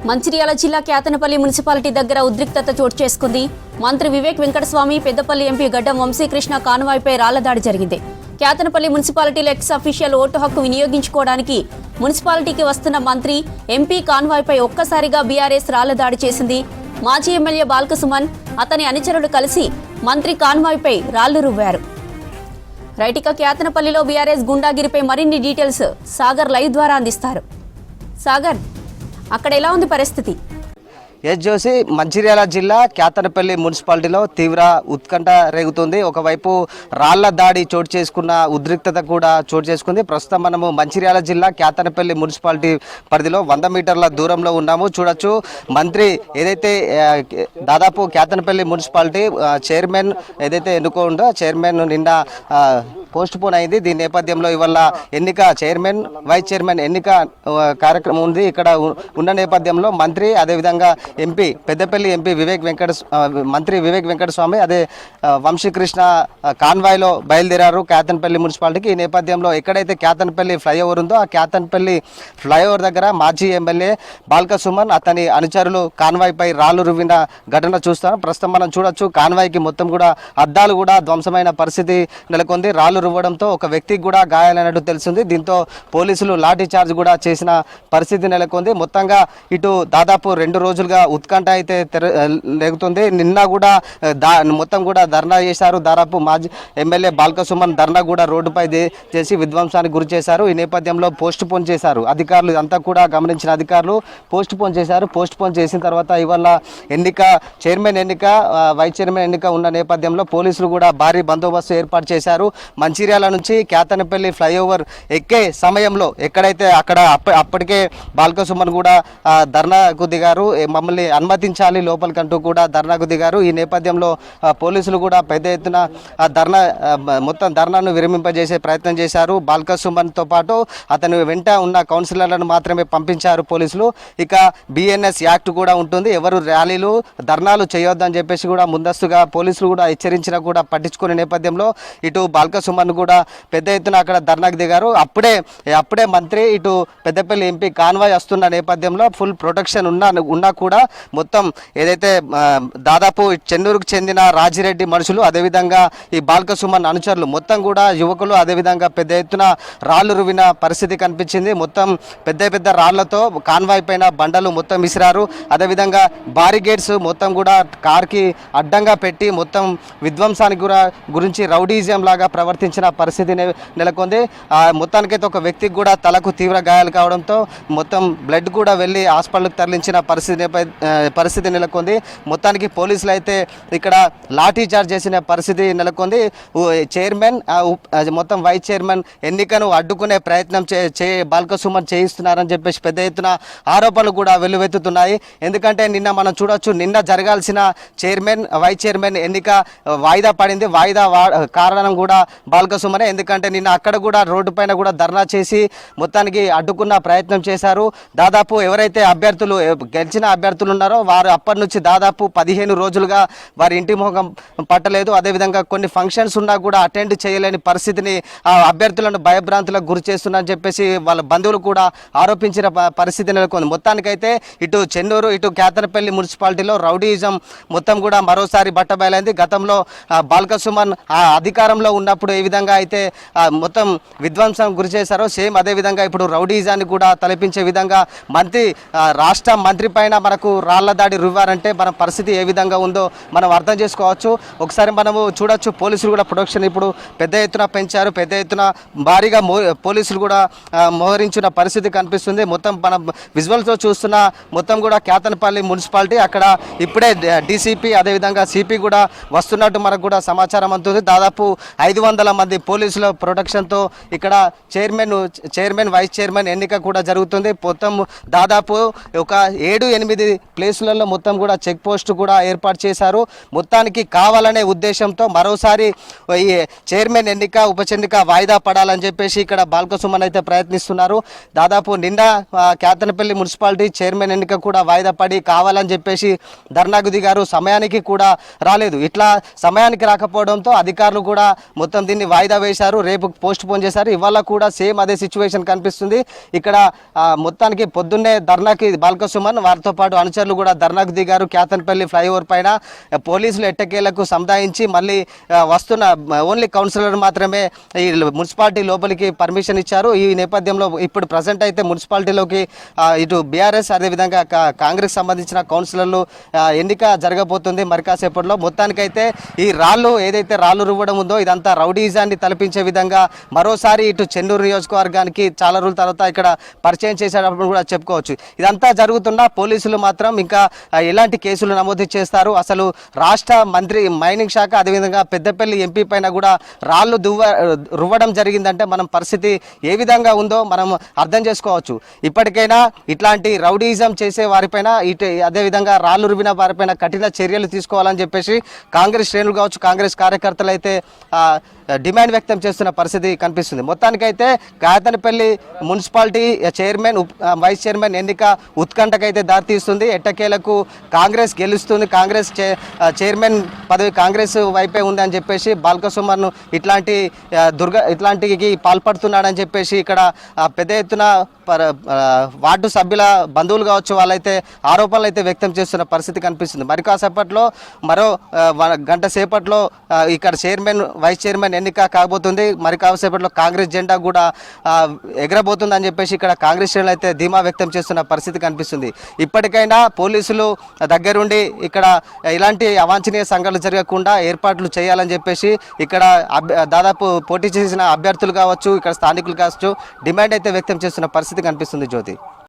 మంచిర్యాల జిల్లా కేతనపల్లి మున్సిపాలిటీ దగ్గర ఉద్రిక్తత చోటు చేసుకుంది. మంత్రి వివేక్ వెంకటస్వామి, పెద్దపల్లి ఎంపీ గడ్డం వంశీకృష్ణ కాన్వాయ్పై రాళ్లదాడి జరిగింది. కేతనపల్లి మున్సిపాలిటీలో ఎక్స్ అఫీషియల్ ఓటు హక్కు వినియోగించుకోవడానికి మున్సిపాలిటీకి వస్తున్న మంత్రి, ఎంపీ కాన్వాయ్పై ఒక్కసారిగా బీఆర్ఎస్ రాళ్లదాడి చేసింది. మాజీ ఎమ్మెల్యే బాల్కసుమన్, అతని అనుచరులు కలిసి మంత్రి కాన్వాయ్పై రాళ్లు రువ్వారు. రైటిక కేతనపల్లిలో బీఆర్ఎస్ గుండాగిరిపై మరిన్ని డీటెయిల్స్ సాగర్ లైవ్ ద్వారా అందిస్తారు. సాగర్, అక్కడ ఎలా ఉంది పరిస్థితి? ఎస్ జోసి, మంచిర్యాల జిల్లా కేతనపల్లి మున్సిపాలిటీలో తీవ్ర ఉత్కంఠ రేగుతుంది. ఒకవైపు రాళ్ల దాడి చోటు చేసుకున్న ఉద్రిక్తత కూడా చోటు చేసుకుంది. ప్రస్తుతం మనము మంచిర్యాల జిల్లా కేతనపల్లి మున్సిపాలిటీ పరిధిలో 100 మీటర్ల దూరంలో ఉన్నాము. చూడొచ్చు, మంత్రి ఏదైతే దాదాపు కేతనపల్లి మున్సిపాలిటీ చైర్మన్ ఏదైతే ఎన్నుకోండో చైర్మన్ నిన్న పోస్ట్ పోన్ అయింది. దీని నేపథ్యంలో ఇవాళ ఎన్నిక, చైర్మన్ వైస్ చైర్మన్ ఎన్నిక కార్యక్రమం ఉంది. ఇక్కడ ఉన్న నేపథ్యంలో మంత్రి, అదేవిధంగా ఎంపీ, పెద్దపల్లి ఎంపీ మంత్రి వివేక్ వెంకటస్వామి, అదే వంశీకృష్ణ కాన్వాయ్లో బయలుదేరారు కేతనపల్లి మున్సిపాలిటీకి. ఈ నేపథ్యంలో ఎక్కడైతే కేతనపల్లి ఫ్లైఓవర్ ఉందో ఆ కేతనపల్లి ఫ్లైఓవర్ దగ్గర మాజీ ఎమ్మెల్యే బాల్కసుమన్, అతని అనుచరులు కాన్వాయ్పై రాళ్లు రువ్విన ఘటన చూస్తాం. ప్రస్తుతం మనం చూడొచ్చు, కాన్వాయ్కి మొత్తం కూడా అద్దాలు కూడా ధ్వంసమైన పరిస్థితి నెలకొంది. రాళ్లు రువ్వడంతో ఒక వ్యక్తికి కూడా గాయాలైనట్టు తెలిసింది. దీంతో పోలీసులు లాఠీ చార్జ్ కూడా చేసిన పరిస్థితి నెలకొంది. మొత్తంగా ఇటు దాదాపు 2 రోజులుగా ఉత్కంఠ అయితే లేగుతుంది. నిన్న కూడా మొత్తం కూడా ధర్నా చేశారు. దాదాపు మాజీ ఎమ్మెల్యే బాల్కసుమన్ ధర్నా కూడా రోడ్డుపై చేసి విధ్వంసానికి గురి చేశారు. ఈ నేపథ్యంలో పోస్ట్ పోన్ చేశారు అధికారులు. అంతా కూడా గమనించిన అధికారులు పోస్ట్ పోన్ చేశారు. పోస్ట్ పోన్ చేసిన తర్వాత ఇవాళ ఎన్నిక, చైర్మన్ ఎన్నిక, వైస్ చైర్మన్ ఎన్నిక ఉన్న నేపథ్యంలో పోలీసులు కూడా భారీ బందోబస్తు ఏర్పాటు చేశారు. మంచిర్యాల నుంచి కేతనపల్లి ఫ్లైఓవర్ ఎక్కే సమయంలో ఎక్కడైతే అప్పటికే బాల్కసుమన్ కూడా ధర్నాకు దిగారు. మమ్మల్ని అనుమతించాలి లోపలికంటూ కూడా ధర్నాకు దిగారు. ఈ నేపథ్యంలో పోలీసులు కూడా పెద్ద ఎత్తున మొత్తం ధర్నాను విరమింపజేసే ప్రయత్నం చేశారు. బాల్కసుమన్తో పాటు అతని వెంట ఉన్న కౌన్సిలర్లను మాత్రమే పంపించారు పోలీసులు. ఇక బిఎన్ఎస్ యాక్ట్ కూడా ఉంటుంది, ఎవరు ర్యాలీలు ధర్నాలు చేయొద్దని చెప్పేసి కూడా ముందస్తుగా పోలీసులు కూడా హెచ్చరించినా కూడా పట్టించుకునే నేపథ్యంలో ఇటు బాల్కసుమన్ కూడా పెద్ద ఎత్తున అక్కడ ధర్నాకు దిగారు. అప్పుడే మంత్రి, ఇటు పెద్దపల్లి ఎంపీ కాన్వాయ్ వస్తున్న నేపథ్యంలో ఫుల్ ప్రొటెక్షన్ ఉన్నా కూడా మొత్తం ఏదైతే దాదాపు చెన్నూరుకు చెందిన రాజిరెడ్డి మనుషులు, అదేవిధంగా ఈ బాల్కసుమన్ అనుచరులు మొత్తం కూడా యువకులు, అదేవిధంగా పెద్ద ఎత్తున రాళ్లు రువిన పరిస్థితి కనిపించింది. మొత్తం పెద్ద రాళ్లతో కాన్వాయ్ పైన బండలు మొత్తం విసిరారు. అదేవిధంగా బారిగేట్స్ మొత్తం కూడా కార్కి అడ్డంగా పెట్టి మొత్తం విధ్వంసానికి గురించి రౌడీజం లాగా ప్రవర్తించిన పరిస్థితి నెలకొంది. మొత్తానికైతే ఒక వ్యక్తికి కూడా తలకు తీవ్ర గాయాలు కావడంతో మొత్తం బ్లడ్ కూడా వెళ్ళి హాస్పిటల్కి తరలించిన పరిస్థితి నెలకొంది. మొత్తానికి పోలీసులు అయితే ఇక్కడ లాఠీ చార్జ్ చేసిన పరిస్థితి నెలకొంది. చైర్మన్, మొత్తం వైస్ చైర్మన్ ఎన్నికను అడ్డుకునే ప్రయత్నం బాల్కసుమన్ చేయిస్తున్నారని చెప్పేసి పెద్ద ఎత్తున ఆరోపణలు కూడా వెల్లువెత్తుతున్నాయి. ఎందుకంటే నిన్న మనం చూడొచ్చు, నిన్న జరగాల్సిన చైర్మన్ వైస్ చైర్మన్ ఎన్నిక వాయిదా పడింది. వాయిదా కారణం కూడా బాల్కసుమనే. ఎందుకంటే నిన్న అక్కడ కూడా రోడ్డు పైన కూడా ధర్నా చేసి మొత్తానికి అడ్డుకున్న ప్రయత్నం చేశారు. దాదాపు ఎవరైతే గెలిచిన అభ్యర్థులు ఉన్నారో వారు అప్పటి నుంచి దాదాపు 15 రోజులుగా వారి ఇంటి ముఖం పట్టలేదు. అదేవిధంగా కొన్ని ఫంక్షన్స్ ఉన్నా కూడా అటెండ్ చేయలేని పరిస్థితిని ఆ అభ్యర్థులను భయభ్రాంతులకు గురి చేస్తున్నారని చెప్పేసి వాళ్ళ బంధువులు కూడా ఆరోపించిన పరిస్థితి నెలకొంది. మొత్తానికైతే ఇటు చెన్నూరు, ఇటు కేతనపల్లి మున్సిపాలిటీలో రౌడీయిజం మొత్తం కూడా మరోసారి బట్టబయలైంది. గతంలో బాల్కసుమన్ అధికారంలో ఉన్నప్పుడు ఏ విధంగా అయితే మొత్తం విధ్వంసం గురి చేశారో సేమ్ అదేవిధంగా ఇప్పుడు రౌడీజాన్ని కూడా తలపించే విధంగా రాష్ట్ర మంత్రి పైన మనకు రాళ్ల దాడి రువ్వారంటే మన పరిస్థితి ఏ విధంగా ఉందో మనం అర్థం చేసుకోవచ్చు. ఒకసారి మనము చూడొచ్చు, పోలీసులు కూడా ప్రొటెక్షన్ ఇప్పుడు పెద్ద ఎత్తున పెంచారు. పెద్ద ఎత్తున భారీగా పోలీసులు కూడా మోహరించిన పరిస్థితి కనిపిస్తుంది. మొత్తం మనం విజువల్స్లో చూస్తున్న మొత్తం కూడా కేతనపల్లి మున్సిపాలిటీ, అక్కడ ఇప్పుడే డీసీపీ అదేవిధంగా సిపి కూడా వస్తున్నట్టు మనకు కూడా సమాచారం అందుతుంది. దాదాపు 500 మంది పోలీసుల ప్రొటెక్షన్తో ఇక్కడ చైర్మన్ వైస్ చైర్మన్ ఎన్నిక కూడా జరుగుతుంది. మొత్తం దాదాపు ఒక 7-8 ప్లేసులలో మొత్తం కూడా చెక్ పోస్ట్ కూడా ఏర్పాటు చేశారు. మొత్తానికి కావాలనే ఉద్దేశంతో మరోసారి ఈ చైర్మన్ ఎన్నిక ఉప ఎన్నిక వాయిదా పడాలని చెప్పేసి ఇక్కడ బాల్కసుమన్ అయితే ప్రయత్నిస్తున్నారు. దాదాపు నిన్న క్యాతనపల్లి మున్సిపాలిటీ చైర్మన్ ఎన్నిక కూడా వాయిదా పడి కావాలని చెప్పేసి ధర్నాకు దిగారు. సమయానికి కూడా రాలేదు. ఇట్లా సమయానికి రాకపోవడంతో అధికారులు కూడా మొత్తం దీన్ని వాయిదా వేశారు. రేపు పోస్ట్ పోన్ చేశారు. ఇవాళ కూడా సేమ్ అదే సిచ్యువేషన్ కనిపిస్తుంది. ఇక్కడ మొత్తానికి పొద్దున్నే ధర్నాకి బాల్కసుమన్ వారితో పాటు అనుచరులు కూడా ధర్నాకు దిగారు. క్యాతనపల్లి ఫ్లైఓవర్ పైన పోలీసులు ఎట్టకేలకు సముదాయించి మళ్ళీ వస్తున్న ఓన్లీ కౌన్సిలర్ మాత్రమే ఈ మున్సిపాలిటీ లోపలికి పర్మిషన్ ఇచ్చారు. ఈ నేపథ్యంలో ఇప్పుడు ప్రజెంట్ అయితే మున్సిపాలిటీలోకి ఇటు బీఆర్ఎస్ అదేవిధంగా కాంగ్రెస్ సంబంధించిన కౌన్సిలర్లు ఎన్నిక జరగబోతుంది మరి కాసేపట్లో. మొత్తానికైతే ఈ రాళ్ళు ఏదైతే రాళ్ళు రువ్వడం ఉందో ఇదంతా రౌడీజాన్ని తలపించే విధంగా మరోసారి ఇటు చెన్నూరు నియోజకవర్గానికి చాలా రోజుల తర్వాత ఇక్కడ పరిచయం చేసేటప్పుడు కూడా చెప్పుకోవచ్చు. ఇదంతా జరుగుతున్నా పోలీసులు మాత్రం ఇంకా ఎలాంటి కేసులు నమోదు చేస్తారు, అసలు రాష్ట్ర మంత్రి మైనింగ్ శాఖ అదేవిధంగా పెద్దపల్లి ఎంపీ పైన కూడా రాళ్ళు రువ్వడం జరిగిందంటే మనం పరిస్థితి ఏ విధంగా ఉందో మనం అర్థం చేసుకోవచ్చు. ఇప్పటికైనా ఇట్లాంటి రౌడీజం చేసే వారిపైన అదేవిధంగా రాళ్ళు రువ్విన వారిపైన కఠిన చర్యలు తీసుకోవాలని చెప్పేసి కాంగ్రెస్ శ్రేణులు కావచ్చు, కాంగ్రెస్ కార్యకర్తలు అయితే డిమాండ్ వ్యక్తం చేస్తున్న పరిస్థితి కనిపిస్తుంది. మొత్తానికైతే Kathanapalli municipality chairman vice chairman ఎన్నిక ఉత్కంఠకైతే దారితీస్తుంది. ఎట్టకేలకు కాంగ్రెస్ గెలుస్తుంది, కాంగ్రెస్ చైర్మన్ పదవి కాంగ్రెస్ వైపే ఉందని చెప్పేసి బాల్కసుమన్ ఇట్లాంటికి పాల్పడుతున్నాడని చెప్పేసి ఇక్కడ పెద్ద ఎత్తున వార్డు సభ్యుల బంధువులు కావచ్చు వాళ్ళైతే ఆరోపణలు అయితే వ్యక్తం చేస్తున్న పరిస్థితి కనిపిస్తుంది. మరి కాసేపట్లో మరో గంట సేపట్లో ఇక్కడ చైర్మన్ వైస్ చైర్మన్ ఎన్నిక కాబోతుంది. మరి కాసేపట్లో కాంగ్రెస్ జెండా కూడా ఎగరబోతుంది అని చెప్పేసి ఇక్కడ కాంగ్రెస్ శ్రేణులు అయితే ధీమా వ్యక్తం చేస్తున్న పరిస్థితి కనిపిస్తుంది. ఇప్పటికైనా పోలీసులు దగ్గరుండి ఇక్కడ ఇలాంటి అవాంఛనీయ సంఘటనలు జరగకుండా ఏర్పాట్లు చేయాలని చెప్పేసి ఇక్కడ దాదాపు పోటీ చేసిన అభ్యర్థులు కావచ్చు, ఇక్కడ స్థానికులు కావచ్చు డిమాండ్ అయితే వ్యక్తం చేస్తున్న పరిస్థితి కనిపిస్తుంది. జ్యోతి.